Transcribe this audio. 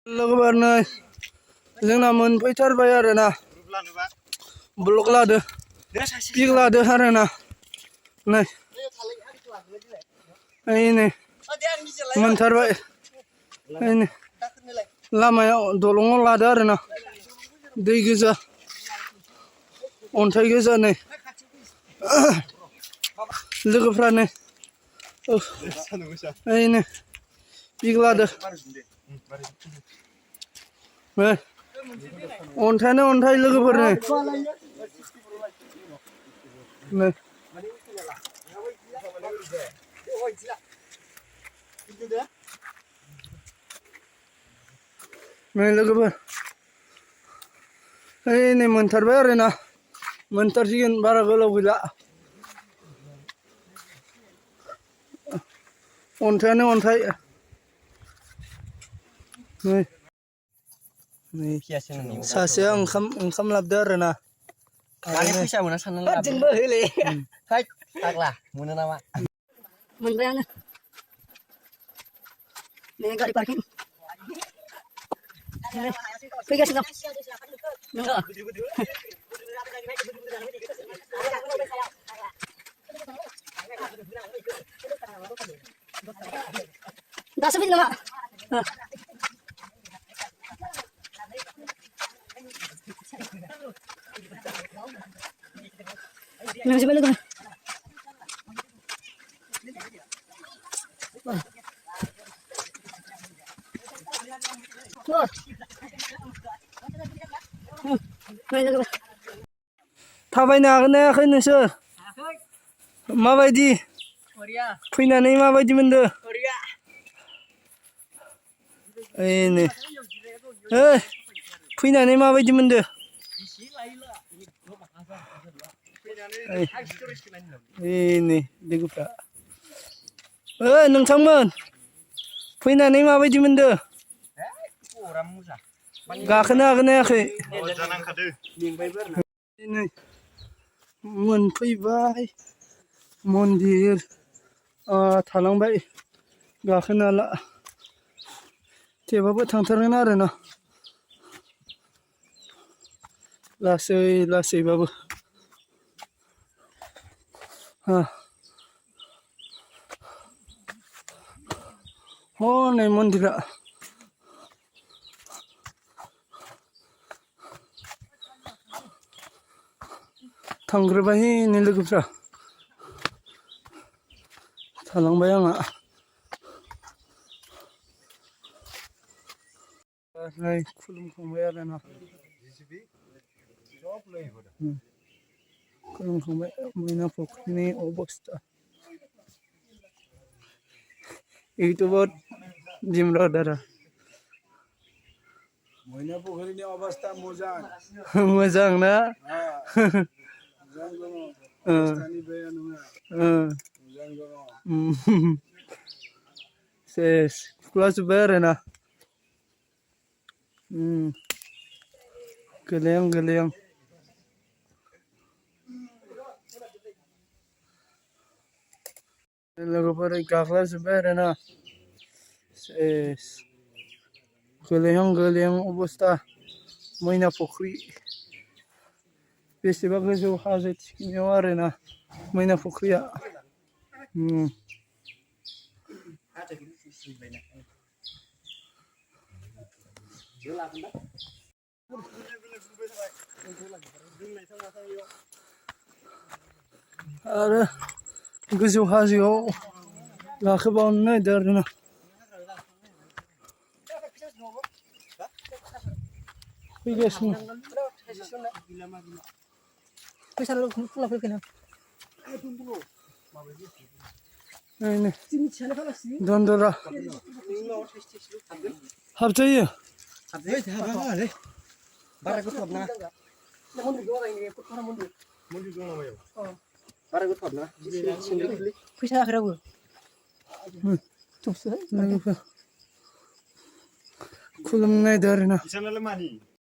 लोगोफोरनो जोंना मोनफैथारबाय आरोना ब्लक लादो पिक लादो आरोना नै नै मोनथारबाय नै लामायाव दलङाव लादो आरोना दै गोजा अन्थाइ गोजा नै लोगोफ्रा नै नै पिक लादो अन्थायानो अन्थाइ लोगोफोर नै नै लोगोफोर नै मोनथारबाय आरोना मोनथारसिगोन बारा गोलाव गैला अन्थायानो अन्थाइ नै सासेया ओंखाम लाबोदो आरोना माने फैसा मोना साननानै जोंबो होले फाग्ला मोनो नामा मोनबाय आङो नै गारि पार्किं फैगासिनो दं नोंगौ दासो फैदों नामा नोंजोंबो लोगो थाबायनो हागोन ना हायाखै नोंसोर माबायदि फैनानै माबायदि मोनदो नै फैनानै माबायदि मोनदो नै लोगोफ्रा नोंथांमोन फैनानै माबायदि मोनदो गाखोनो हागोन ना हायाखै मोनफैबाय मन्दिर थालांबाय गाखोनो हाला थेवबाबो थांथारगोन आरोना लासै लासैबाबो हनै मन्दिरा थांग्रोबाय नै लोगोफ्रा थालांबाय आंहा खुलुमखांबाय आरोना खुलुमखांबाय मैना फुख्रिनि अबस्था इउटुबाव दिम ब्रादारा मैना फुख्रिनि अबस्था मोजां मोजां ना सेस खुलाजोब्बाय आरोना गोलैहां लोगोफोर गाख्लाजोब्बाय आरोना सेस गोलैहां अबस्था मैना फुख्रि बेसेबा गोजौ हाजो थिखिनियाव आरोना मैना फुख्रिया आरो गोजौ हाजोआव गाखोबावनो नागिरदों आरोना फैगासिनो दन्दरा हाबजायो बारा गोथाव ना बारा गोथाव ना फैसा होआखै खुलुमनो नागिरदों आरोना